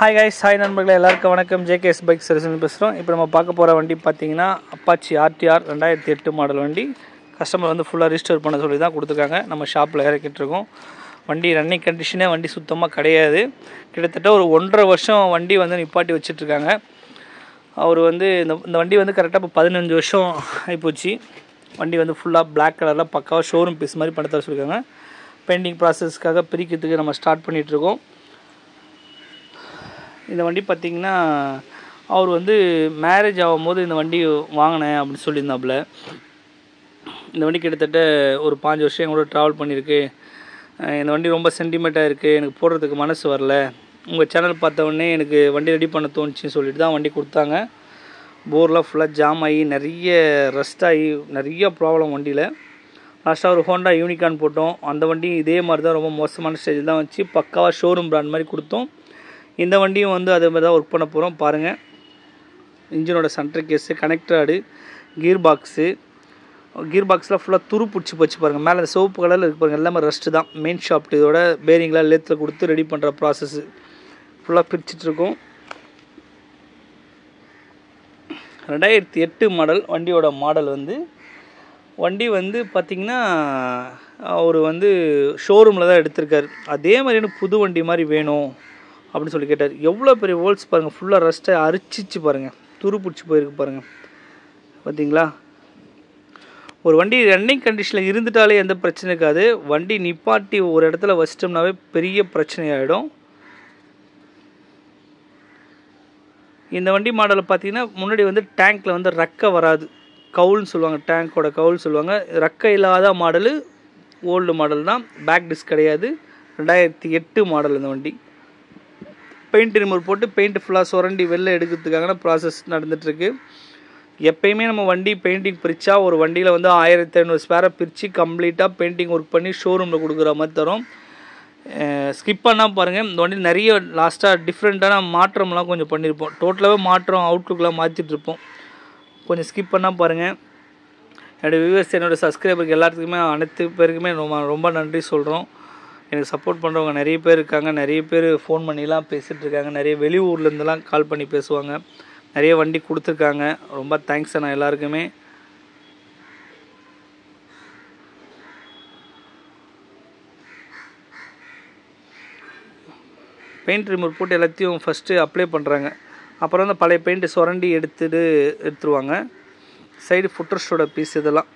Hi guys, hi நண்பர்களே, எல்லாருக்கும் வணக்கம். ஜேகேஎஸ் பைக் சர்வீஸ் பேசுகிறோம். இப்போ நம்ம பார்க்க போகிற வண்டி பார்த்தீங்கன்னா அப்பாச்சி ஆர்டிஆர் 2008 மாடல் வண்டி. கஸ்டமர் வந்து ஃபுல்லாக ரிஜிஸ்டர் பண்ண சொல்லி தான் கொடுத்துருக்காங்க. நம்ம ஷாப்பில் இறக்கிட்டு இருக்கோம். வண்டி ரன்னிங் கண்டிஷனே வண்டி சுத்தமாக கிடையாது. கிட்டத்தட்ட ஒரு 1.5 வருஷம் வண்டி வந்து நிப்பாட்டி வச்சிட்ருக்காங்க. அவர் வந்து இந்த வண்டி வந்து கரெக்டாக இப்போ 15 வருஷம் ஆகிப்போச்சு. வண்டி வந்து ஃபுல்லாக பிளாக் கலரில் பக்காவாக ஷோரூம் பீஸ் மாதிரி பண்ண தர சொல்லியிருக்காங்க. பெயிண்டிங் ப்ராசஸ்க்காக பிரிக்கிறதுக்கு நம்ம ஸ்டார்ட் பண்ணிகிட்ருக்கோம். இந்த வண்டி பார்த்திங்கன்னா அவர் வந்து மேரேஜ் ஆகும்போது இந்த வண்டி வாங்கினேன் அப்படின்னு சொல்லியிருந்தாப்புல. இந்த வண்டி கிட்டத்தட்ட ஒரு 5 வருஷம் எங்களோட ட்ராவல் பண்ணியிருக்கு. இந்த வண்டி ரொம்ப சென்டிமெண்ட்டாக இருக்குது, எனக்கு போடுறதுக்கு மனசு வரல. உங்கள் சேனல் பார்த்த உடனே எனக்கு வண்டி ரெடி பண்ண தோணுச்சின்னு சொல்லிட்டு தான் வண்டி கொடுத்தாங்க. போர்லாம் ஃபுல்லாக ஜாம் ஆகி நிறைய ரஸ்ட் ஆகி நிறைய ப்ராப்ளம் வண்டியில். லாஸ்ட்டாக ஒரு ஹோண்டா யூனிகார்ன் போட்டோம். அந்த வண்டி இதே மாதிரி தான் ரொம்ப மோசமான ஸ்டேஜில் தான் வச்சு பக்காவாக ஷோரூம் பிராண்ட் மாதிரி கொடுத்தோம். இந்த வண்டியும் வந்து அதே மாதிரி தான் ஒர்க் பண்ண போகிறோம். பாருங்கள், இன்ஜினோட சென்டர் கேஸு, கனெக்டராடு, கீர் பாக்ஸில் ஃபுல்லாக துரு பிடிச்சி போச்சு பாருங்கள். மேலே அந்த சிவப்பு கலரில் இருக்கு பாருங்கள், எல்லாமே ரஸ்ட்டு தான். மெயின் ஷாப்ட் இதோட பேரிங்லாம் லேத்தில் கொடுத்து ரெடி பண்ணுற ப்ராசஸ்ஸு ஃபுல்லாக பிரிச்சிட்ருக்கோம். 2008 மாடல் வண்டியோட மாடல் வண்டி வந்து பார்த்திங்கன்னா அவர் வந்து ஷோரூமில் தான் எடுத்திருக்காரு. அதே மாதிரி எனக்கு புது வண்டி மாதிரி வேணும் அப்படின்னு சொல்லி கேட்டார். எவ்வளோ பெரிய ஹோல்ஸ் பாருங்கள், ஃபுல்லாக ரஸ்ட்டை அரிச்சிச்சு பாருங்கள், துரு பிடிச்சி போயிருக்கு பாருங்கள். பார்த்தீங்களா, ஒரு வண்டி ரன்னிங் கண்டிஷனில் இருந்துட்டாலே எந்த பிரச்சனை இருக்காது. வண்டி நிப்பாட்டி ஒரு இடத்துல வச்சிட்டோம்னாவே பெரிய பிரச்சனையாகிடும். இந்த வண்டி மாடலில் பார்த்தீங்கன்னா முன்னாடி வந்து டேங்க்கில் வந்து ரக்கை வராது, கவுல்னு சொல்லுவாங்க, டேங்க்கோட கவுல் சொல்லுவாங்க. ரக்கை இல்லாத மாடலு ஓல்டு மாடல் தான். பேக் டிஸ்க் கிடையாது. 2008 மாடல் இந்த வண்டி. பெயிண்ட் ரிமூவ் போட்டு பெயிண்ட் ஃபுல்லாக சுரண்டி வெளில எடுக்கிறதுக்கான ப்ராசஸ் நடந்துகிட்ருக்கு. எப்பயுமே நம்ம வண்டி பெயிண்டிங் பிரித்தா ஒரு வண்டியில் வந்து 1500 ஸ்பேரை பிரித்து கம்ப்ளீட்டாக பெயிண்டிங் ஒர்க் பண்ணி ஷோரூமில் கொடுக்குற மாதிரி தரும். ஸ்கிப் பண்ணால் பாருங்கள், இந்த வண்டி நிறைய லாஸ்ட்டாக டிஃப்ரெண்ட்டான மாற்றம்லாம் கொஞ்சம் பண்ணியிருப்போம். டோட்டலாகவே மாற்றம் அவுட்லுக்கெலாம் மாற்றிட்டுருப்போம். கொஞ்சம் ஸ்கிப் பண்ணால் பாருங்கள். என்னோடய வியூவர்ஸ், என்னோடய சப்ஸ்கிரைபருக்கு எல்லாத்துக்குமே அனைத்து பேருக்குமே ரொம்ப நன்றி சொல்கிறோம். எனக்கு சப்போர்ட் பண்ணுறவங்க நிறைய பேர் இருக்காங்க. நிறைய பேர் ஃபோன் பண்ணிலாம் பேசிகிட்ருக்காங்க. நிறைய வெளியூர்லேருந்துலாம் கால் பண்ணி பேசுவாங்க. நிறைய வண்டி கொடுத்துருக்காங்க. ரொம்ப தேங்க்ஸ் அண்ணா எல்லாருக்குமே. பெயிண்ட் ரிமூவ் போட்டு எல்லாத்தையும் ஃபஸ்ட்டு அப்ளை பண்ணுறாங்க. அப்புறம் வந்து பழைய பெயிண்ட்டு சுரண்டி எடுத்துருவாங்க. சைடு ஃபுட்டர்ஸோட பீஸ் இதெல்லாம்.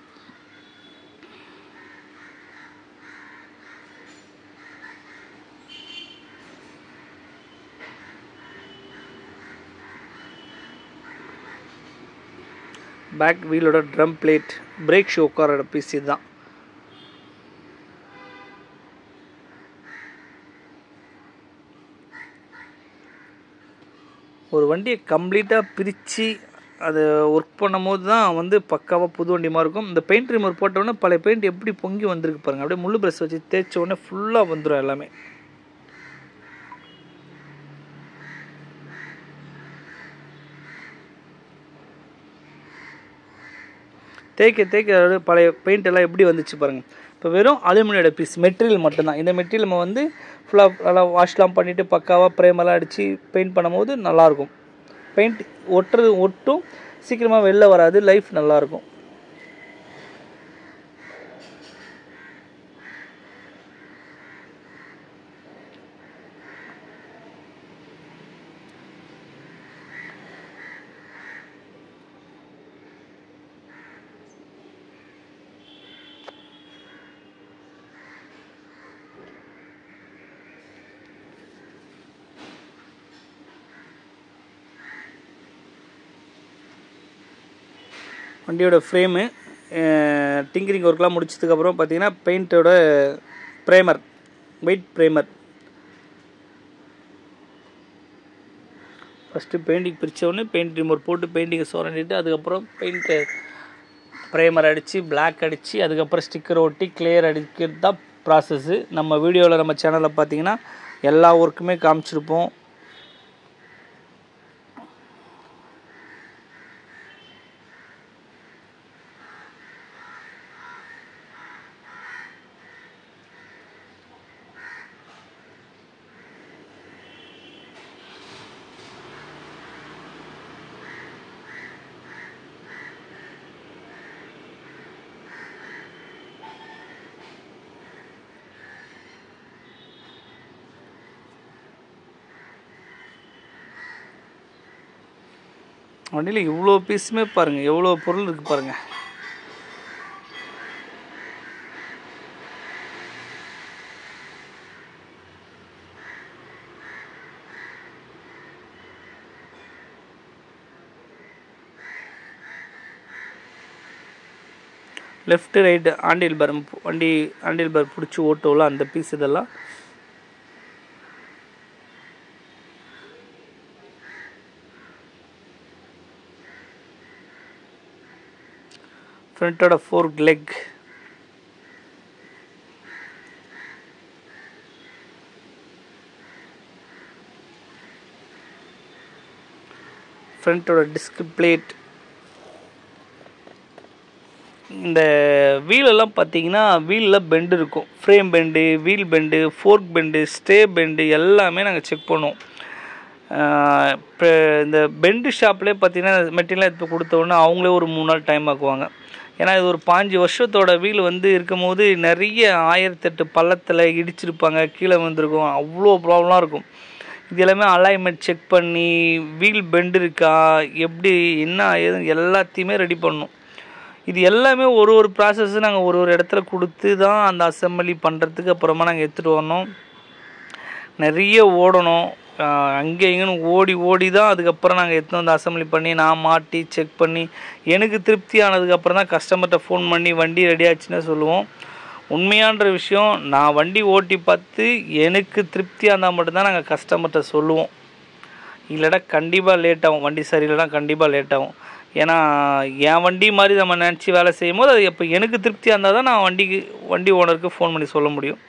பேக் வீலோட ட்ரம் பிளேட், பிரேக் ஷூ உட்காரோட பீஸ் இதுதான். ஒரு வண்டியை கம்ப்ளீட்டாக பிரித்து அதை ஒர்க் பண்ணும் போது தான் வந்து பக்காவாக புது வண்டி மாதிரி இருக்கும். இந்த பெயிண்ட் ரிமூவ் போட்டோடனே பழைய பெயிண்ட் எப்படி பொங்கி வந்திருக்கு பாருங்கள். அப்படியே முள்ளு ப்ரெஸ் வச்சு தேய்ச்ச உடனே ஃபுல்லாக வந்துடும் எல்லாமே. தேய்க்க பழைய பெயிண்ட் எல்லாம் எப்படி வந்துச்சு பாருங்கள். இப்போ வெறும் அலுமினியோட பீஸ் மெட்டீரியல் மட்டும்தான். இந்த மெட்டீரியல் நம்ம வந்து ஃபுல்லாக நல்லா வாஷ்லாம் பண்ணிவிட்டு பக்காவாக ப்ரைமெல்லாம் அடித்து பெயிண்ட் பண்ணும்போது நல்லாயிருக்கும். பெயிண்ட் ஒட்டும் சீக்கிரமாக வெளில வராது, லைஃப் நல்லாயிருக்கும். வண்டியோட ஃப்ரேமு டிங்கரிங் ஒர்க்லாம் முடிச்சதுக்கப்புறம் பார்த்திங்கன்னா பெயிண்ட்டோட primer, white primer. First painting பிரித்தோடனே பெயிண்ட் ரிமூவ் போட்டு பெயிண்டிங்கை சுரண்டிட்டு அதுக்கப்புறம் பெயிண்ட்டு ப்ரைமர் அடித்து பிளாக் அடித்து அதுக்கப்புறம் ஸ்டிக்கர் ஒட்டி கிளியர் அடிக்கிறது தான் ப்ராசஸ்ஸு. நம்ம வீடியோவில் நம்ம சேனலில் பார்த்திங்கன்னா எல்லா ஒர்க்குமே காமிச்சிருப்போம். வண்டியில் இவ்வளோ பீஸுமே பாருங்கள், எவ்வளோ பொருள் இருக்குது பாருங்கள். லெஃப்ட்டு ரைட்டு ஆண்டில் பார், வண்டி ஆண்டில் பார் பிடிச்சி ஓட்டோவில் அந்த பீஸ் இதெல்லாம். ஃப்ரண்ட்டோட ஃபோர்க் லெக், ஃப்ரண்ட்டோட டிஸ்க் பிளேட். இந்த வீலெல்லாம் பார்த்தீங்கன்னா வீலில் பெண்டு இருக்கும், frame bend, wheel bend, fork bend, stay bend எல்லாமே நாங்கள் செக் பண்ணுவோம். இப்போ இந்த பெண்டு ஷாப்லேயே பார்த்தீங்கன்னா மெட்டீரியல் எடுத்து கொடுத்தோன்னே அவங்களே ஒரு 3 நாள் டைம் ஆக்குவாங்க. ஏன்னா இது ஒரு 5 வருஷத்தோட வீல் வந்து இருக்கும் போது நிறைய 1008 பள்ளத்தில் இடிச்சிருப்பாங்க, கீழே வந்திருக்கும், அவ்வளோ ப்ராப்ளமாக இருக்கும். இது எல்லாமே அலைன்மெண்ட் செக் பண்ணி வீல் பெண்டு இருக்கா, எப்படி என்ன ஏது எல்லாத்தையுமே ரெடி பண்ணணும். இது எல்லாமே ஒரு ப்ராசஸ் நாங்கள் ஒரு இடத்துல கொடுத்து தான் அந்த அசம்பிளி பண்ணுறதுக்கு அப்புறமா நாங்கள் எடுத்துகிட்டு வரணும். நிறைய ஓடணும், அங்கே இங்கேன்னு ஓடி தான் அதுக்கப்புறம் நாங்கள் எடுத்துன்னு வந்து அசம்பிளி பண்ணி நான் மாட்டி செக் பண்ணி எனக்கு திருப்தி ஆனதுக்கப்புறம் தான் கஸ்டமர்கிட்ட ஃபோன் பண்ணி வண்டி ரெடி ஆச்சுன்னு சொல்லுவோம். உண்மையான விஷயம், நான் வண்டி ஓட்டி பார்த்து எனக்கு திருப்தியாக இருந்தால் மட்டும்தான் நாங்கள் கஸ்டமர்கிட்ட சொல்லுவோம். இல்லைடா கண்டிப்பாக லேட் ஆகும், வண்டி சரியில்லைனா கண்டிப்பாக லேட் ஆகும். ஏன்னா என் வண்டி மாதிரி நம்ம நினச்சி வேலை செய்யும் போது அது எப்போ எனக்கு திருப்தியாக இருந்தால் தான் நான் வண்டி ஓனருக்கு ஃபோன் பண்ணி சொல்ல முடியும்.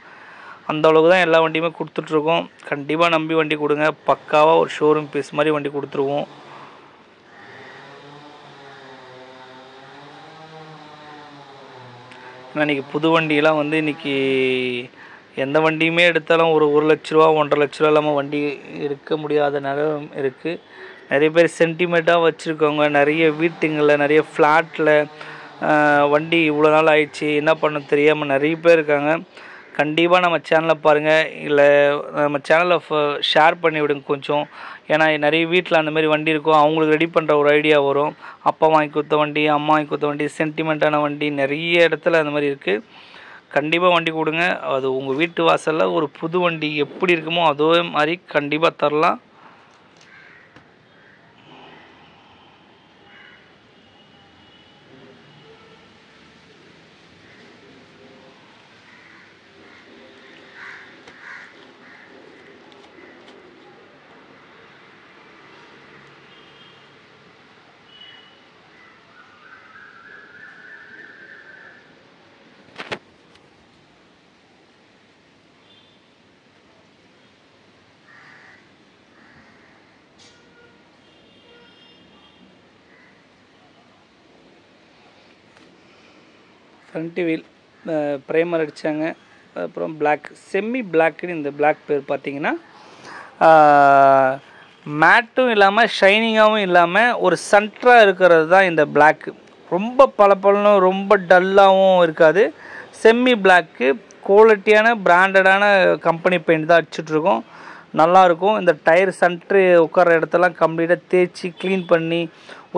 அந்த அளவுக்கு தான் எல்லா வண்டியுமே கொடுத்துட்ருக்கோம். கண்டிப்பாக நம்பி வண்டி கொடுங்க, பக்காவாக ஒரு ஷோரூம் பீஸ் மாதிரி வண்டி கொடுத்துருவோம். ஏன்னா இன்றைக்கி புது வண்டியெலாம் வந்து இன்றைக்கி எந்த வண்டியுமே எடுத்தாலும் ஒரு 1 லட்ச ரூபா 1.5 லட்ச ரூபா இல்லாமல் வண்டி எடுக்க முடியாத நிலம் இருக்குது. நிறைய பேர் சென்டிமெண்ட்டாக வச்சுருக்கவங்க, நிறைய வீட்டுங்களில், நிறைய ஃப்ளாட்டில் வண்டி இவ்வளோ நாள் ஆயிடுச்சு என்ன பண்ண தெரியாமல் நிறைய பேர் இருக்காங்க. கண்டிப்பாக நம்ம சேனலை பாருங்கள், இல்லை நம்ம சேனலை ஷேர் பண்ணி விடுங்க கொஞ்சம். ஏன்னா நிறைய வீட்டில் அந்த மாதிரி வண்டி இருக்கும், அவங்களுக்கு ரெடி பண்ணுற ஒரு ஐடியா வரும். அப்பா வாங்கி கொடுத்த வண்டி, அம்மா வாங்கி கொடுத்த வண்டி, சென்டிமெண்ட்டான வண்டி நிறைய இடத்துல அந்த மாதிரி இருக்குது. கண்டிப்பாக வண்டி கொடுங்க. அது உங்கள் வீட்டு வாசலில் ஒரு புது வண்டி எப்படி இருக்குமோ அதே மாதிரி கண்டிப்பாக தரலாம். ஃப்ரண்ட் வீல் ப்ரைமர் அடித்தாங்க, அப்புறம் பிளாக் செம்மி பிளாக்குன்னு இந்த பிளாக் பேர் பார்த்தீங்கன்னா மேட்டும் இல்லாமல் ஷைனிங்காகவும் இல்லாமல் ஒரு சென்டராக இருக்கிறது தான் இந்த பிளாக்கு. ரொம்ப பளபளன்னு ரொம்ப டல்லாகவும் இருக்காது. செம்மி பிளாக்கு குவாலிட்டியான பிராண்டடான கம்பெனி பெயிண்ட் தான் அடிச்சிட்ருக்கோம், நல்லாயிருக்கும். இந்த டயர் சென்ட்ரு உட்கார இடத்தெல்லாம் கம்ப்ளீட்டாக தேய்ச்சி க்ளீன் பண்ணி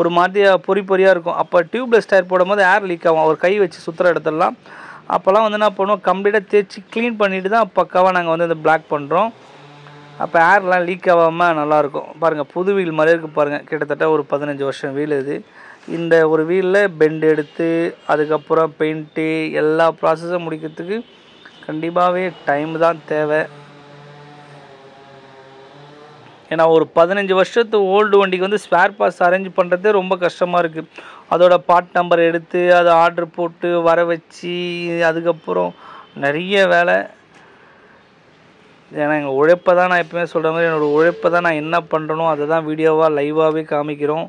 ஒரு மாதிரியாக பொறியாக இருக்கும். அப்போ டியூப்லெஸ் டயர் போடும்போது ஏர் லீக் ஆகும், ஒரு கை வச்சு சுற்றுற இடத்துலலாம். அப்போல்லாம் வந்து என்ன பண்ணுவோம், கம்ப்ளீட்டாக தேய்ச்சி க்ளீன் பண்ணிவிட்டு தான் பக்காவாக நாங்கள் வந்து இந்த பிளாக் பண்ணுறோம். அப்போ ஏர்லாம் லீக் ஆகாமல் நல்லாயிருக்கும். பாருங்கள் புது வீல் மாதிரி இருக்குது பாருங்கள், கிட்டத்தட்ட ஒரு 15 வருஷம் வீல் இது. இந்த ஒரு வீலில் பெண்டு எடுத்து அதுக்கப்புறம் பெயிண்ட்டு எல்லா ப்ராசஸும் முடிக்கிறதுக்கு கண்டிப்பாகவே டைம் தான் தேவை. ஏன்னா ஒரு 15 வருஷத்து ஓல்டு வண்டிக்கு வந்து ஸ்பேர் பார்ட்ஸ் அரேஞ்ச் பண்ணுறதே ரொம்ப கஷ்டமாக இருக்குது. அதோட பார்ட் நம்பர் எடுத்து அதை ஆர்டர் போட்டு வர வச்சு அதுக்கப்புறம் நிறைய வேலை. ஏன்னா எங்கள் உழைப்பை தான் நான் எப்பவுமே சொல்கிற மாதிரி என்னோடய உழைப்பை தான் நான் என்ன பண்ணுறனோ அதை தான் வீடியோவாக லைவாகவே காமிக்கிறோம்.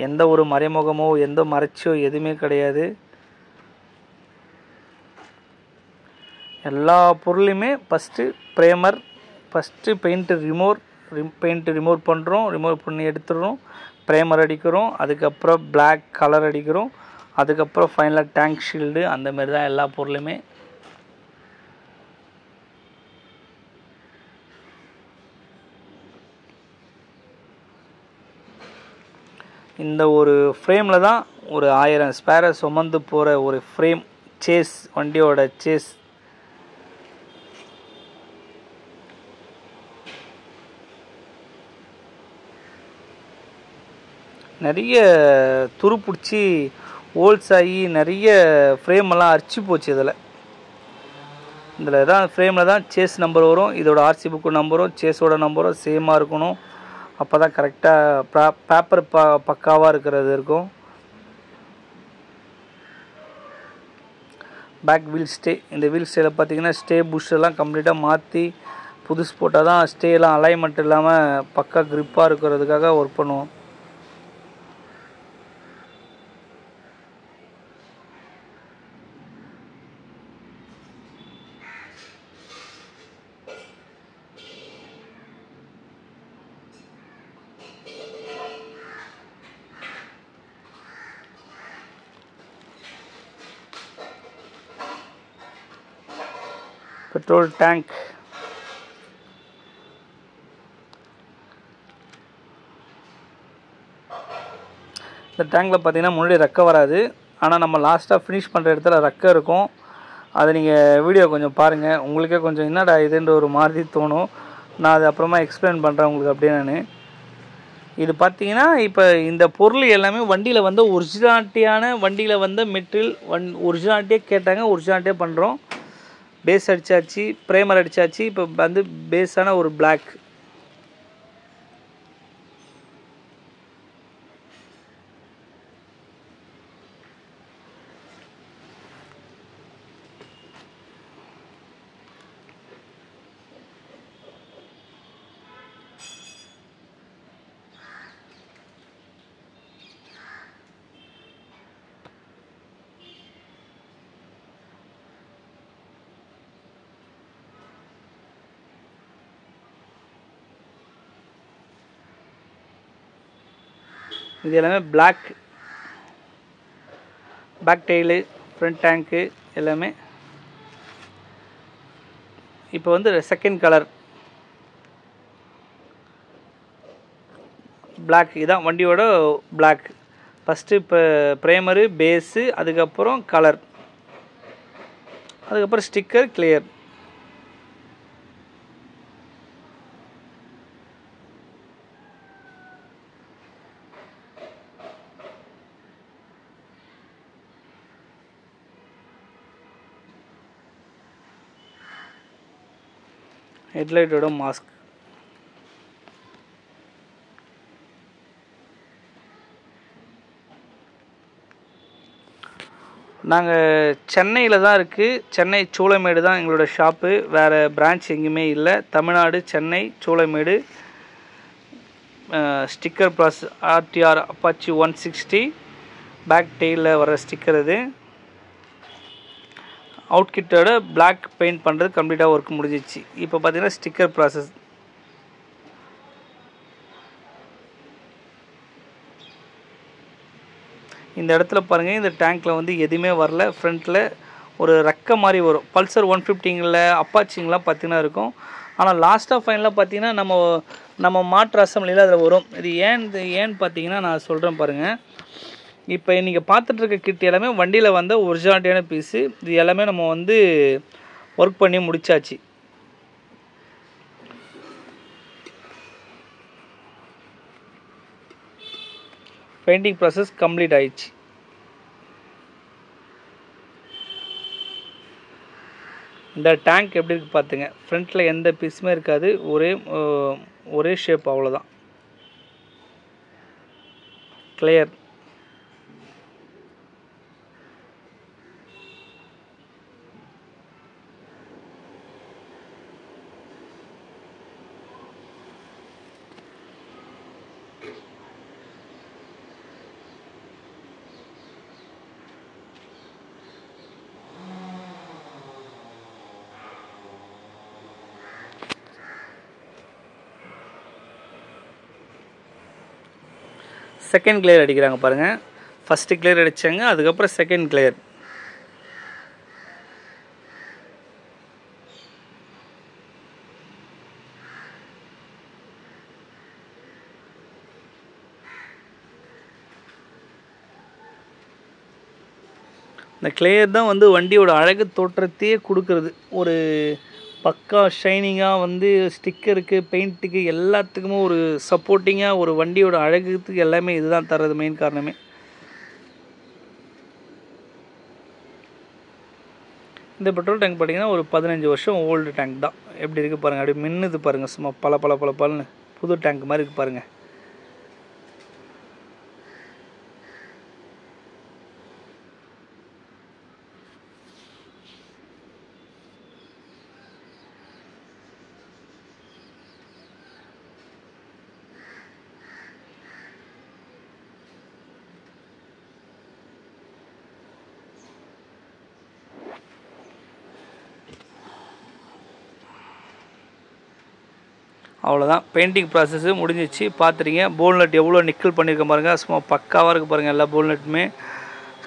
எந்த ஒரு மறைமுகமோ எந்த மறைச்சோ எதுவுமே கிடையாது. எல்லா பொருளையுமே first primer, first paint remove பண்ணுறோம், ரிமூவ் பண்ணி எடுத்துடுறோம், ப்ரைமர் அடிக்கிறோம், அதுக்கப்புறம் பிளாக் கலர் அடிக்கிறோம், அதுக்கப்புறம் ஃபைனலாக டேங்க் ஷீல்டு. அந்தமாரி தான் எல்லா பொருளுமே. இந்த ஒரு ஃப்ரேமில் தான் ஒரு 1000 ஸ்பேரை சுமந்து போகிற ஒரு ஃப்ரேம் சேஸ், வண்டியோட சேஸ். நிறைய துரு பிடிச்சி ஹோல்ஸ் ஆகி நிறைய ஃப்ரேமெல்லாம் அரிச்சு போச்சு. இதில் தான் ஃப்ரேமில் தான் சேஸ் நம்பர் வரும். இதோட ஆர்சி புக்கு நம்பரும் சேஸோட நம்பரும் சேமாக இருக்கணும். அப்போ தான் கரெக்டாக பேப்பர் பக்காவாக இருக்கிறது இருக்கும். Back wheel stay. இந்த வீல் ஸ்டேயில் பார்த்தீங்கன்னா ஸ்டே புஷ் எல்லாம் கம்ப்ளீட்டாக மாற்றி புதுசு போட்டால் தான் ஸ்டேலாம் அலைன்மெண்ட் இல்லாமல் பக்கா க்ரிப்பாக இருக்கிறதுக்காக ஒர்க் பண்ணுவோம். Petrol tank. இந்த டேங்கில் பார்த்தீங்கன்னா முன்னாடி ரெக்கை வராது. ஆனால் நம்ம லாஸ்ட்டாக ஃபினிஷ் பண்ணுற இடத்துல ரெக்கை இருக்கும். அதை நீங்கள் வீடியோ கொஞ்சம் பாருங்கள். உங்களுக்கே கொஞ்சம் என்னடா இதுன்ற ஒரு மாதிரி தோணும். நான் அது அப்புறமா எக்ஸ்பிளைன் பண்ணுறேன் உங்களுக்கு. அப்படியே நான் இது பார்த்தீங்கன்னா இப்போ இந்த பொருள் எல்லாமே வண்டியில் வந்து ஒரிஜினாலிட்டியான வண்டியில் வந்து மெட்டீரியல் ஒரிஜினாலிட்டியே கேட்டாங்க, ஒரிஜினாலிட்டியே பண்ணுறோம். பேஸ் அடித்தாச்சு, ப்ரைமர் அடித்தாச்சு. இப்போ வந்து பேஸான ஒரு பிளாக். இது எல்லாமே black. Back tail, front tank எல்லாமே. இப்போ வந்து செகண்ட் கலர் பிளாக். இதுதான் வண்டியோட பிளாக். ஃபஸ்ட்டு இப்போ ப்ரைமரு, பேஸு, அதுக்கப்புறம் கலர், அதுக்கப்புறம் ஸ்டிக்கர், கிளியர். ஹெட்லைட்டோட மாஸ்க். நாங்கள் சென்னையில் தான் இருக்குது. சென்னை சூளைமேடு தான் எங்களோட ஷாப்பு. வேறு பிரான்ச் எங்கேயுமே இல்லை. Tamil Nadu, Chennai, Choolaimedu. Sticker plus RTR Apache 160 back டெயிலில் வர ஸ்டிக்கர். இது அவுட்கிட்டோட பிளாக் பெயிண்ட் பண்ணுறது கம்ப்ளீட்டாக ஒர்க் முடிஞ்சிச்சு. இப்போ பார்த்தீங்கன்னா ஸ்டிக்கர் ப்ராசஸ். இந்த இடத்துல பாருங்கள், இந்த டேங்க்கில் வந்து எதுவுமே வரல. ஃப்ரண்ட்டில் ஒரு ரெக்கை மாதிரி வரும். பல்சர் 150ங்களில் அப்பாச்சிங்கெலாம் பார்த்தீங்கன்னா இருக்கும். ஆனால் லாஸ்ட்டாக ஃபைனலாக பார்த்தீங்கன்னா நம்ம மாற்று அசம்பிளியில் அதில் வரும். இது ஏன்னு பார்த்தீங்கன்னா நான் சொல்கிறேன் பாருங்கள். இப்போ நீங்கள் பார்த்துட்ருக்க கிட் எல்லாமே வண்டியில் வந்த ஒரிஜினாலிட்டியான பீஸு. இது எல்லாமே நம்ம வந்து ஒர்க் பண்ணி முடித்தாச்சு. பெயிண்டிங் ப்ராசஸ் கம்ப்ளீட் ஆயிடுச்சு. இந்த டேங்க் எப்படி இருக்குது பார்த்துங்க. ஃப்ரண்ட்டில் எந்த பீஸுமே இருக்காது. ஒரே ஷேப், அவ்வளோதான். கிளியர். செகண்ட் கிளியர் அடிக்கிறாங்க பாருங்கள். ஃபஸ்ட்டு கிளியர் அடித்தாங்க, அதுக்கப்புறம் செகண்ட் கிளியர். இந்த கிளியர் தான் வந்து வண்டியோட அழகு தோற்றத்தையே கொடுக்குறது. ஒரு பக்கா ஷைனிங்காக வந்து ஸ்டிக்கருக்கு, பெயிண்ட்டுக்கு எல்லாத்துக்குமே ஒரு சப்போர்ட்டிங்காக ஒரு வண்டியோட அழகுக்கு எல்லாமே இதுதான் தர்றது மெயின் காரணமே. இந்த பெட்ரோல் டேங்க் பார்த்தீங்கன்னா ஒரு 15 வருஷம் ஓல்டு டேங்க் தான். எப்படி இருக்குது பாருங்கள், அப்படியே மின்னுது பாருங்கள், சும்மா பல புது டேங்க் மாதிரி இருக்குது பாருங்கள். அவ்வளோதான், பெயிண்டிங் ப்ராசஸ்ஸு முடிஞ்சிச்சு. பார்த்துட்டீங்க போல்நட் எவ்வளோ நிக்கல் பண்ணியிருக்க பாருங்கள், சும்மா பக்காவாக இருக்குது பாருங்கள். எல்லா போல்நட்டுமே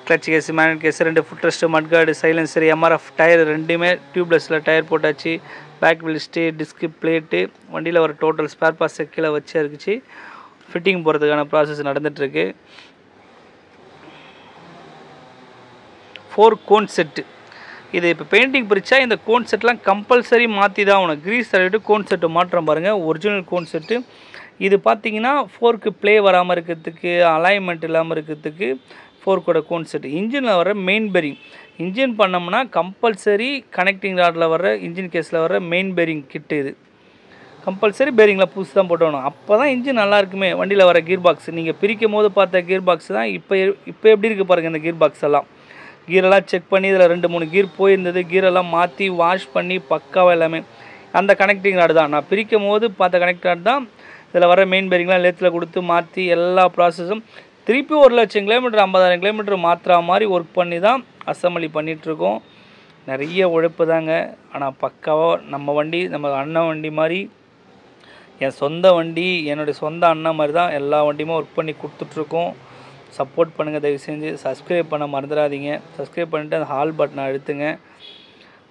clutch case, magnet case, 2 foot rest, mudguard, silencer, MRF tyre ரெண்டுமே டியூப்லெஸில் டயர் போட்டாச்சு. பேக் வில்ஸ்ட்டு, டிஸ்க்கு, பிளேட்டு, வண்டியில் வர டோட்டல் ஸ்பேர் பார்ட்ஸை கீழே வச்சு இருக்குச்சு. ஃபிட்டிங் போகிறதுக்கான ப்ராசஸ் நடந்துகிட்ருக்கு. 4 கோன் செட்டு. இது இப்போ பெயிண்டிங் பிரித்தா இந்த கோன் செட்லாம் கம்பல்சரி மாற்றி தான் ஆகணும். க்ரீஸ் தடவிட்டு கோன் செட்டு மாற்றம் பாருங்கள், ஒரிஜினல் கோன் செட்டு. இது பார்த்தீங்கன்னா ஃபோர்க்கு ப்ளே வராமல் இருக்கிறதுக்கு, அலைன்மெண்ட் இல்லாமல் இருக்கிறதுக்கு ஃபோர்க்கோட கோன் செட்டு. இன்ஜினில் வர மெயின் பெரிங், இன்ஜின் பண்ணோம்னா கம்பல்சரி கனெக்டிங் ராடில் வர இன்ஜின் கேஸில் வர மெயின் பெரிங் கிட்டு இது கம்பல்சரி பேரிங்கில் புதுசு தான் போட்டணும். அப்போ தான் இன்ஜின் நல்லா இருக்குமே. வண்டியில் வர கீர் பாக்ஸ் நீங்கள் பிரிக்கும் போது பார்த்த கீர் பாக்ஸ் தான் இப்போ எப்படி இருக்குது பாருங்கள். இந்த கீர் பாக்ஸ் எல்லாம் கீரெல்லாம் செக் பண்ணி இதில் 2-3 கீர் போயிருந்தது, கீரெல்லாம் மாற்றி வாஷ் பண்ணி பக்காவாக எல்லாமே அந்த கனெக்டிங் ராடு தான். நான் பிரிக்கும் போது பார்த்த கனெக்ட் ராடு தான். இதில் வர மெயின் பேரிங்லாம் லேத்தில் கொடுத்து மாற்றி எல்லா ப்ராசஸும் திருப்பி 1,00,000 கிலோமீட்டர் 50,000 கிலோமீட்டர் மாற்றுற மாதிரி ஒர்க் பண்ணி தான் அசம்பிளி பண்ணிகிட்ருக்கோம். நிறைய உழைப்பு தாங்க. ஆனால் பக்காவாக நம்ம வண்டி நம்ம அண்ணன் வண்டி மாதிரி, என் சொந்த வண்டி, என்னுடைய சொந்த அண்ணன் மாதிரி தான் எல்லா வண்டியுமே ஒர்க் பண்ணி கொடுத்துட்ருக்கோம். சப்போர்ட் பண்ணுங்கள், தயவு செஞ்சு சப்ஸ்கிரைப் பண்ண மறந்துடாதீங்க. சப்ஸ்கிரைப் பண்ணிவிட்டு அந்த ஹால் பட்டனை அழுத்துங்க.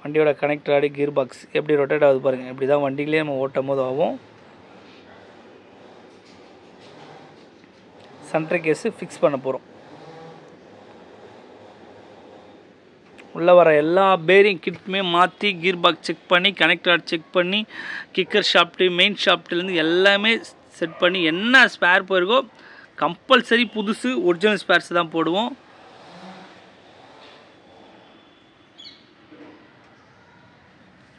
வண்டியோட கனெக்ட் ராடு, கீர் பாக்ஸ் எப்படி ரொட்டேட் ஆகுது பாருங்கள். இப்படி தான் வண்டியிலே நம்ம ஓட்டும் போது ஆகும். சென்ட்ரு கேஸு ஃபிக்ஸ் பண்ண போகிறோம். உள்ளே வர எல்லா பேரிங் கிட்டுமே மாற்றி கீர் பாக்ஸ் செக் பண்ணி, கனெக்ட் ராட் செக் பண்ணி, கிக்கர் ஷாஃப்ட்டு, மெயின் ஷாஃப்ட்லேருந்து எல்லாமே செட் பண்ணி என்ன ஸ்பேர் போயிருக்கோ கம்பல்சரி புதுசு ஒரிஜினல் ஸ்பேர்ஸ் தான் போடுவோம்.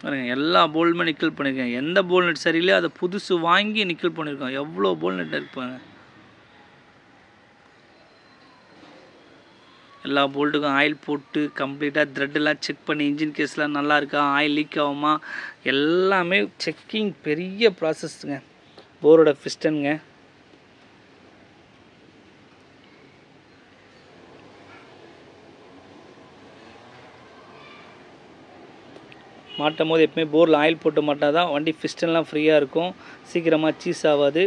பாருங்க, எல்லா போல்டுமே நிக்கல் பண்ணியிருக்கேன். எந்த போல்நெட் சரியில்லையோ அதை புதுசு வாங்கி நிக்கல் பண்ணியிருக்கோம். எவ்வளோ போல்நெட் இருப்பாங்க. எல்லா போல்ட்டுக்கும் ஆயில் போட்டு கம்ப்ளீட்டாக த்ரெட்டெல்லாம் செக் பண்ணி, இன்ஜின் கேஸ்லாம் நல்லா இருக்கா, ஆயில் லீக் ஆகுமா, எல்லாமே செக்கிங் பெரிய ப்ராசஸ்ங்க. போரோட பிஸ்டனுங்க. மாட்டும் போது எப்பவுமே போரில் ஆயில் போட்டு மாட்டால் தான் வண்டி பிஸ்டன்லாம் ஃப்ரீயாக இருக்கும், சீக்கிரமாக சீஸ் ஆகாது.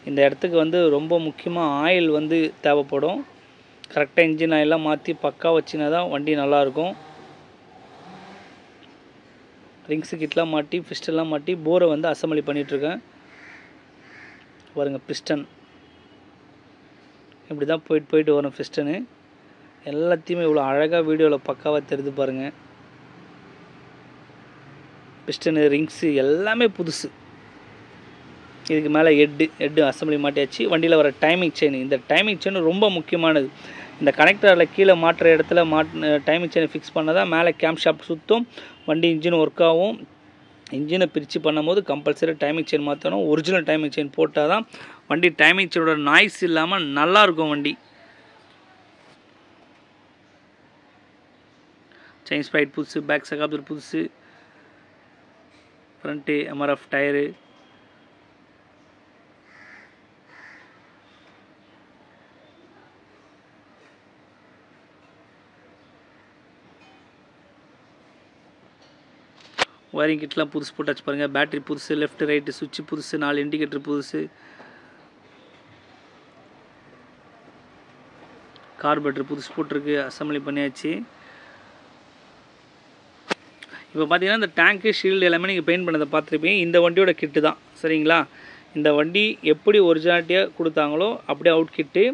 இந்த இடத்துக்கு வந்து ரொம்ப முக்கியமாக ஆயில் வந்து தேவைப்படும். கரெக்டாக இன்ஜின் ஆயிலெலாம் மாற்றி பக்கா வச்சினா தான் வண்டி நல்லாயிருக்கும். ரிங்ஸு கிட்லாம் மாட்டி, பிஸ்டன்லாம் மாட்டி போரை வந்து அசம்பிளி பண்ணிகிட்ருக்கேன். பாருங்கள், பிஸ்டன் இப்படி தான் போயிட்டு வரும். பிஸ்டனு எல்லாத்தையுமே இவ்வளோ அழகாக வீடியோவில் பக்காவாக தெரிஞ்சு பாருங்கள். பிஸ்டனு, ரிங்ஸு எல்லாமே புதுசு. இதுக்கு மேலே ஹெட்டு அசம்பிளி மாட்டியாச்சு. வண்டியில் வர டைமிங் செயின், இந்த டைமிங் செயின் ரொம்ப முக்கியமானது. இந்த கனெக்டரில் கீழே மாட்டுற இடத்துல டைமிங் செயினை ஃபிக்ஸ் பண்ணால் தான் மேலே கேம் ஷாஃப்ட் சுற்றும், வண்டி இன்ஜின் ஒர்க் ஆகும். இன்ஜினை பிரித்து பண்ணும்போது கம்பல்சரி டைமிங் செயின் மாற்றணும். ஒரிஜினல் டைமிங் செயின் போட்டால் தான் வண்டி டைமிங் செயினோட நாய்ஸ் இல்லாமல் நல்லாயிருக்கும் வண்டி. செயின் ஸ்பைட் புதுசு, பேக் சகாப்தர் புதுசு, ஃப்ரண்ட்டு எம்ஆர்எஃப் டயரு, ஒயரிங் கிட்லாம் புதுசு போட்டாச்சு பாருங்கள். பேட்டரி புதுசு, லெஃப்ட் ரைட்டு சுவிட்சு புதுசு, 4 இண்டிகேட்டர் புதுசு, கார்பரேட்டர் புதுசு போட்டிருக்கு, அசம்பிளி பண்ணியாச்சு. இப்போ பார்த்தீங்கன்னா இந்த டேங்க்கு, ஷீல்டு எல்லாமே நீங்கள் பெயிண்ட் பண்ணதை பார்த்துருப்பீங்க. இந்த வண்டியோட கிட்டு தான், சரிங்களா. இந்த வண்டி எப்படி ஒரிஜினாலிட்டியாக கொடுத்தாங்களோ அப்படியே அவுட் கிட்டு.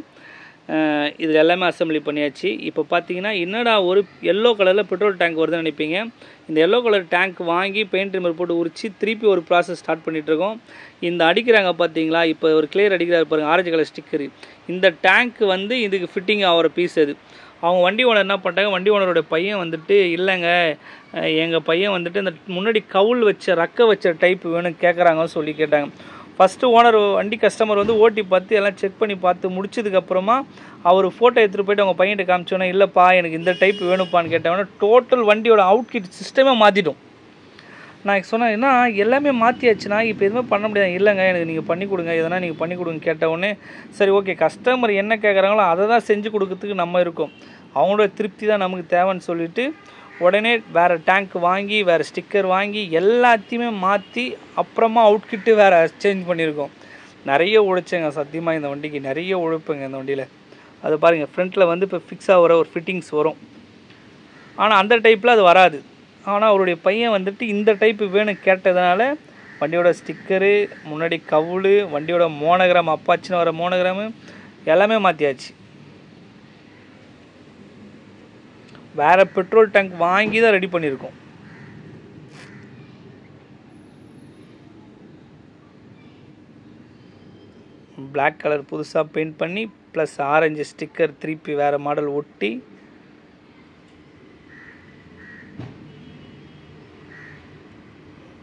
இதில் எல்லாமே அசம்பிளி பண்ணியாச்சு. இப்போ பார்த்தீங்கன்னா என்னடா ஒரு எல்லோ கலரில் பெட்ரோல் டேங்க் வருதுன்னு நினைப்பீங்க. இந்த எல்லோ கலர் டேங்க் வாங்கி பெயிண்ட் ரிமர் போட்டு உரித்து திருப்பி ஒரு ப்ராசஸ் ஸ்டார்ட் பண்ணிகிட்ருக்கோம். இந்த அடிக்கிறாங்க பார்த்தீங்களா, இப்போ ஒரு கிளியர் அடிக்கிறாரு பாருங்கள், ஆரஞ்சு கலர் ஸ்டிக்கரு. இந்த டேங்க் வந்து இதுக்கு ஃபிட்டிங் ஆகிற பீஸ் அது. அவங்க வண்டி ஓனர் என்ன பண்ணிட்டாங்க, வண்டி ஓனரோட பையன் வந்துட்டு இல்லைங்க எங்கள் பையன் வந்துட்டு இந்த முன்னாடி கவுல் வச்ச ரக்க வச்ச டைப் வேணும் கேட்குறாங்கன்னு சொல்லி கேட்டாங்க. ஃபஸ்ட்டு ஓனர் வண்டி கஸ்டமர் வந்து ஓட்டி பார்த்து எல்லாம் செக் பண்ணி பார்த்து முடிச்சதுக்கப்புறமா அவர் ஃபோட்டோ எடுத்துகிட்டு போய்ட்டு அவங்க பையன்கிட்ட காமிச்சோன்னே இல்லைப்பா எனக்கு இந்த டைப் வேணும்ப்பான்னு கேட்டவொன்னே டோட்டல் வண்டியோட அவுட்கிட் சிஸ்டமே மாற்றிட்டோம். நான் சொன்னேன் என்ன எல்லாமே மாற்றியாச்சுன்னா இப்போ எதுவுமே பண்ண முடியாது. இல்லைங்க எனக்கு நீங்கள் பண்ணி கொடுங்க, எதனா நீங்கள் பண்ணி கொடுங்க கேட்டவுடனே சரி ஓகே கஸ்டமர் என்ன கேட்குறாங்களோ அதை தான் செஞ்சு கொடுக்கறதுக்கு நம்ம இருக்கோம், அவங்களோட திருப்தி தான் நமக்கு தேவைன்னு சொல்லிவிட்டு உடனே வேறு டேங்க் வாங்கி வேறு ஸ்டிக்கர் வாங்கி எல்லாத்தையுமே மாற்றி அப்புறமா அவுட்கிட்டு வேறு சேஞ்ச் பண்ணியிருக்கோம். நிறைய உழைச்சேங்க சத்தியமாக, இந்த வண்டிக்கு நிறைய உழைப்புங்க இந்த வண்டியில். அது பாருங்கள் ஃப்ரண்ட்டில் வந்து இப்போ ஃபிக்ஸ் ஆகிற ஒரு ஃபிட்டிங்ஸ் வரும், ஆனால் அந்த டைப்பில் அது வராது. ஆனால் அவருடைய பையன் வந்துட்டு இந்த டைப்பு வேணும் கேட்டதுனால வண்டியோட ஸ்டிக்கரு, முன்னாடி கவுளு, வண்டியோட மோனோகிராம் அப்பாச்சின்னு வர மோனோகிராமு எல்லாமே மாற்றியாச்சு. வேறு பெட்ரோல் டேங்க் வாங்கி தான் ரெடி பண்ணியிருக்கோம். பிளாக் கலர் புதுசாக பெயிண்ட் பண்ணி ப்ளஸ் ஆரஞ்சு ஸ்டிக்கர் திருப்பி வேறு மாடல் ஒட்டி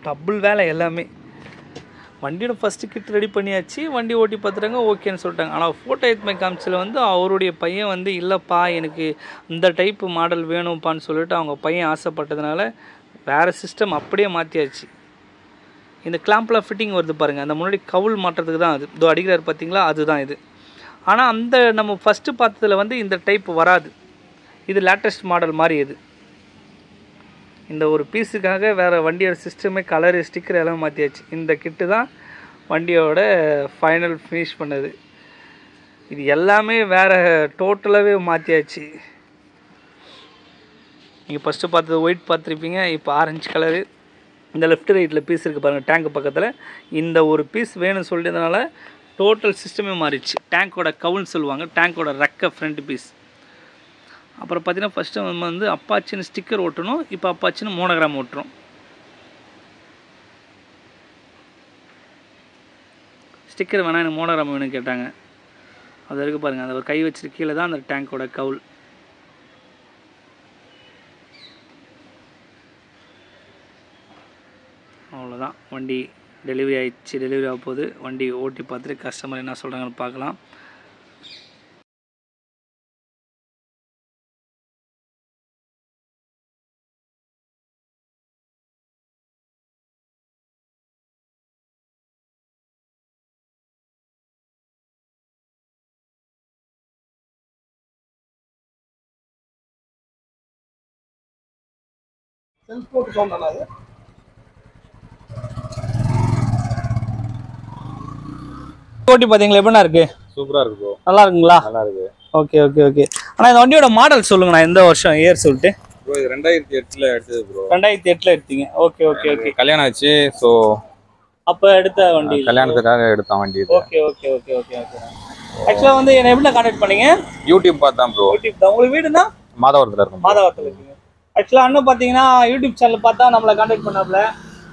டபுள் வேலை எல்லாமே. வண்டியோட ஃபஸ்ட்டு கிட் ரெடி பண்ணியாச்சு, வண்டி ஓட்டி பார்த்துட்டாங்க ஓகேன்னு சொல்லிட்டாங்க. ஆனால் ஃபோட்டோ எடுத்து காமிச்சில் வந்து அவருடைய பையன் வந்து இல்லைப்பா எனக்கு இந்த டைப்பு மாடல் வேணும்ப்பான்னு சொல்லிட்டு அவங்க பையன் ஆசைப்பட்டதுனால வேறு சிஸ்டம் அப்படியே மாற்றியாச்சு. இந்த கிளாம்பில் ஃபிட்டிங் வருது பாருங்கள், அந்த முன்னாடி கவுல் மாட்டுறதுக்கு தான் அது இதோ அடிக்கிறார் பார்த்தீங்களா, அதுதான் இது. ஆனால் அந்த நம்ம ஃபஸ்ட்டு பார்த்ததில் வந்து இந்த டைப் வராது, இது லேட்டஸ்ட் மாடல் மாதிரி இது. இந்த ஒரு பீஸுக்காக வேறு வண்டியோட சிஸ்டமே கலரு ஸ்டிக்கர் எல்லாம் மாற்றியாச்சு. இந்த கிட்டு தான் வண்டியோட ஃபைனல் ஃபினிஷ் பண்ணது. இது எல்லாமே வேறு டோட்டலாகவே மாற்றியாச்சு. நீங்கள் ஃபஸ்ட்டு பார்த்தது ஒயிட் பார்த்துருப்பீங்க, இப்போ ஆரஞ்சு கலரு. இந்த லெஃப்ட் ரைட்டில் பீஸ் இருக்குது பாருங்கள் டேங்க்கு பக்கத்தில், இந்த ஒரு பீஸ் வேணும்னு சொல்லியதுனால டோட்டல் சிஸ்டமே மாறிடுச்சு. டேங்க்கோட கவுல்னு சொல்லுவாங்க, டேங்க்கோட ரெக்க ஃப்ரண்ட் பீஸ். அப்புறம் பார்த்தீங்கன்னா ஃபஸ்ட்டு நம்ம வந்து அப்பாச்சின்னு ஸ்டிக்கர் ஓட்டணும், இப்போ அப்பாச்சின்னு மோனோகிராம் ஓட்டுறோம். ஸ்டிக்கர் வேணால் எனக்கு மோனோகிராம் வேணும்னு கேட்டாங்க. அது வரைக்கும் பாருங்கள், அந்த ஒரு கை வச்சிருக்க கீழே தான் அந்த டேங்க்கோட கவுல். அவ்வளோதான், வண்டி டெலிவரி ஆகிடுச்சு. டெலிவரி ஆக போகுது. வண்டி ஓட்டி பார்த்துட்டு கஸ்டமர் என்ன சொல்கிறாங்கன்னு பார்க்கலாம். ஓட்டி பார்த்தீங்களா எப்படின்னா இருக்கு? சூப்பரா இருக்கு ப்ரோ. நல்லா இருக்குங்களா? நல்லா இருக்கு. Okay okay okay. ஆனால் இந்த வண்டியோட மாடல் சொல்லுங்கண்ணா, எந்த வருஷம் இயர் சொல்லிட்டு? ப்ரோ இது 2008ல் எடுத்தது ப்ரோ. 2008ல் எடுத்தீங்க. Okay okay okay. கல்யாணம் ஆச்சு, ஸோ அப்போ எடுத்த வண்டி, கல்யாணத்துக்காக எடுத்த வண்டி. Okay okay okay okay okay. ஆக்சுவலாக வந்து என்ன எப்படி கான்டாக்ட் பண்ணீங்க? யூடியூப் பார்த்தேன் ப்ரோ. யூடியூப் தான். உங்களுக்கு வீடுனா மாதவரத்தில் இருக்கும். மாதவரத்தில் இருக்கீங்க. ஆக்சுவலாக அண்ணன் பார்த்தீங்கன்னா யூடியூப் சேனல் பார்த்தா நம்மளை கான்டாக்ட் பண்ணாப்புல.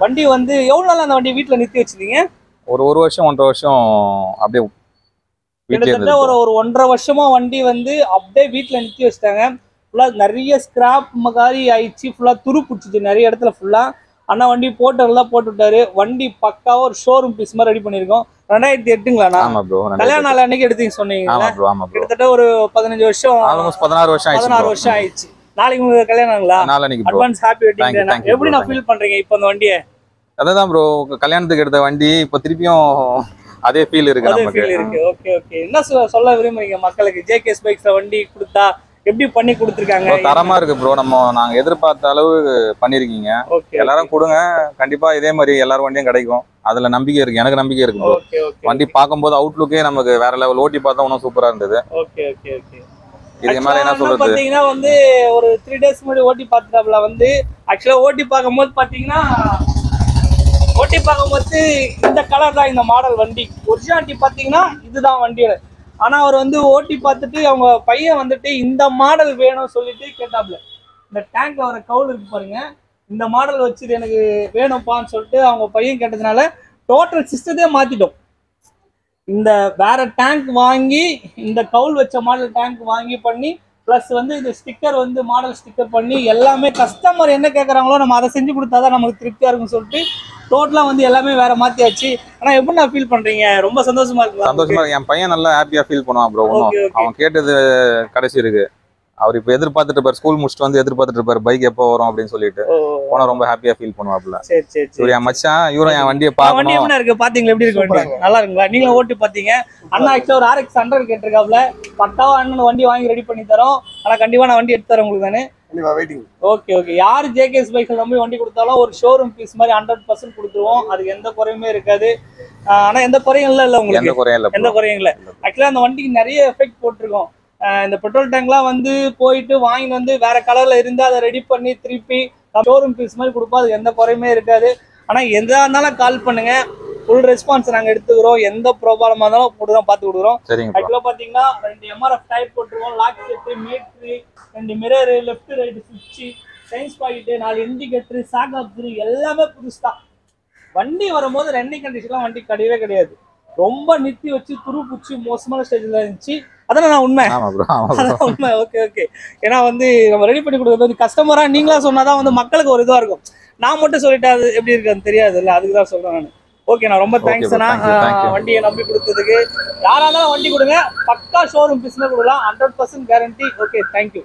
வண்டி வந்து எவ்வளோ நாள் அந்த வண்டி வீட்டில் நிறுத்தி வச்சுருந்தீங்க? ஒரு வருஷம் 1.5 வருஷம் அப்படியே கிட்டத்தட்ட ஒரு 1.5 வருஷமா வண்டி வந்து அப்படியே வீட்டில் நிறுத்தி வச்சுட்டாங்க. ஃபுல்லாக நிறைய ஸ்கிராப் மாதிரி ஆயிடுச்சு, ஃபுல்லாக துரு பிடிச்சிச்சு நிறைய இடத்துல ஃபுல்லாக. அண்ணா வண்டி போட்டதெல்லாம் போட்டு விட்டாரு. வண்டி பக்காவாக ஒரு ஷோரூம் பீஸ் மாதிரி ரெடி பண்ணியிருக்கோம். 2008ங்களா? ஆமா ப்ரோ. கல்யாண நாள் அன்னைக்கு எடுத்தீங்க சொன்னீங்க. ஆமா ப்ரோ. ஆமா ப்ரோ. கிட்டத்தட்ட ஒரு 15 வருஷம், ஆல்மோஸ்ட் 16 வருஷம் ஆயிடுச்சு. 16 வருஷம் ஆயிடுச்சு. நாளைக்கு உங்களுக்கு கல்யாணங்களா? நாளைக்கு bro. Advance happy wedding day. எப்படி நான் ஃபீல் பண்றீங்க இப்போ அந்த வண்டியை? அதான் ப்ரோ, கல்யாணத்துக்கு எடுத்த வண்டி இப்போ திருப்பியும் அதே ஃபீல் இருக்கு நமக்கு. Okay okay. என்ன சொல்ல விரும்புறீங்க மக்களுக்கு? ஜேகேஎஸ் பைக்ஸ்ல வண்டி கொடுத்தா எப்படி பண்ணி கொடுத்துருக்காங்க? தரமா இருக்கு ப்ரோ. நாங்க எதிர்பார்த்த அளவு பண்ணிருக்கீங்க. எல்லாரும் கொடுங்க, கண்டிப்பா இதே மாதிரி எல்லாரும் வண்டியும் கிடைக்கும். அதுல நம்பிக்கை இருக்கு, எனக்கு நம்பிக்கை இருக்கு ப்ரோ. வண்டி பார்க்கும்போது அவுட்லுக்கே நமக்கு வேற லெவல். ஓட்டி பார்த்தா இன்னும் சூப்பரா இருந்தது. Okay okay okay. இதுக்கு மேல என்ன சொல்றது? பாத்தீங்கன்னா வந்து ஒரு 3 டேஸ் முன்னாடி ஓட்டி பார்த்துட்டாப்ல. வந்து ஆக்சுவலா ஓட்டி பார்க்கும்போது பாத்தீங்கன்னா இந்த கலர் தான் இந்த மாடல் வண்டி. ஒரிஜினாலிட்டி பாத்தீங்கன்னா இதுதான் வண்டியோட. ஆனால் அவர் வந்து ஓட்டி பார்த்துட்டு அவங்க பையன் வந்துட்டு இந்த மாடல் வேணும்னு சொல்லிட்டு கேட்டாப்ல. இந்த டேங்க்ல வர கவுல் இருக்கு பாருங்க, இந்த மாடல் வச்சுட்டு எனக்கு வேணும்ப்பான்னு சொல்லிட்டு அவங்க பையன் கேட்டதுனால டோட்டல் சிஸ்டத்தையே மாற்றிட்டோம். இந்த வேற டேங்க் வாங்கி இந்த கவுல் வச்ச மாடல் டேங்க் வாங்கி பண்ணி ப்ளஸ் வந்து இந்த ஸ்டிக்கர் வந்து மாடல் ஸ்டிக்கர் பண்ணி எல்லாமே கஸ்டமர் என்ன கேட்குறாங்களோ நம்ம அதை செஞ்சு கொடுத்தாதான் நமக்கு திருப்தியாக இருக்கும்னு சொல்லிட்டு டோட்டலாக வந்து எல்லாமே வேற மாற்றியாச்சு. ஆனால் எப்படி நான் ஃபீல் பண்ணுறீங்க? ரொம்ப சந்தோஷமா இருக்கு. சந்தோஷமா என் பையன் நல்லா ஹாப்பியாக ஃபீல் பண்ணுவான் ப்ரோ. அவன் கேட்டது கடைசி இருக்கு. அவர் இப்போ எதிர்பார்த்துட்டு இருப்பார், ஸ்கூல் முடிச்சுட்டு வந்து எதிர்பார்த்துட்டு இருப்பார் பைக் எப்போ வரும் அப்படின்னு சொல்லிட்டு. போனா ரொம்ப ஹாப்பியா ஃபீல் பண்ணுவாப்ல. சரி சரி சரி. என் மச்சான் இவரும் என் வண்டியை பார்க்கணும். வண்டி எப்படி இருக்கு பாத்தீங்களா? எப்படி இருக்கு வண்டி? நல்லா இருக்குங்களா? நீங்களும் ஓட்டி பாத்தீங்க. அண்ணா ஆக்சுவலா ஒரு RX 100 கேட்டிருக்காப்ல. பக்காவா அண்ணன் வண்டி வாங்கி ரெடி பண்ணி தரோம். ஆனா கண்டிப்பா நான் வண்டி எடுத்து தரேன் உங்களுக்கு தானே. Okay okay. யாரு JKS பைக்ல நம்பி வண்டி கொடுத்தாலும் ஒரு ஷோரூம் பீஸ் மாதிரி 100% கொடுத்துருவோம். அதுக்கு எந்த குறையுமே இருக்காது. ஆனா எந்த குறையும் இல்ல உங்களுக்கு? எந்த குறையும் இல்ல. ஆக்சுவலா அந்த வண்டிக்கு நிறைய எஃபெக்ட் போட்டிருக்கோம். இந்த பெட்ரோல் டேங்க்லாம் வந்து போயிட்டு வாங்கிட்டு வந்து வேற கலர்ல இருந்து அதை ரெடி பண்ணி திருப்பி ஷோரூம் பீஸ் மாதிரி கொடுப்போம். அது எந்த குறையுமே இருக்காது. ஆனால் எதா இருந்தாலும் கால் பண்ணுங்க, ஃபுல் ரெஸ்பான்ஸ் நாங்கள் எடுத்துக்கிறோம். எந்த ப்ராப்ளமாக இருந்தாலும் போட்டு தான் பார்த்து கொடுக்குறோம். ஆக்சுவலாக பார்த்தீங்கன்னா 2 MRF டயர் போட்டுருவோம், lock set, meter, 2 mirror, left right சுவிட்சு, சைன்ஸ் பாக்கெட்டு, 4 இண்டிகேட்டரு, சாக் அப்சரு எல்லாமே புதுசு தான். வண்டி வரும்போது ரன்னிங் கண்டிஷன்லாம் வண்டி கிடையவே கிடையாது. ரொம்ப நிறுத்தி வச்சு துரு பூச்சி மோசமான ஸ்டேஜில் இருந்துச்சு. அதான் நான் உண்மை. உண்மை. Okay okay. ஏன்னா வந்து நம்ம ரெடி பண்ணி கொடுக்குறது வந்து கஸ்டமரா நீங்களா சொன்னாதான் வந்து மக்களுக்கு ஒரு இதுவா இருக்கும். நான் மட்டும் சொல்லிட்டா அது எப்படி இருக்குன்னு தெரியாது இல்லை, அதுக்கு தான் சொல்றேன் நான். ஓகே, நான் ரொம்ப தேங்க்ஸ் அண்ணா வண்டியை நம்பி கொடுத்ததுக்கு. யாரா இருந்தாலும் வண்டி கொடுங்க, பக்கா ஷோரூம் பிஸ்னஸ் கொடுக்கலாம், 100% கேரண்டி. Okay, thank you.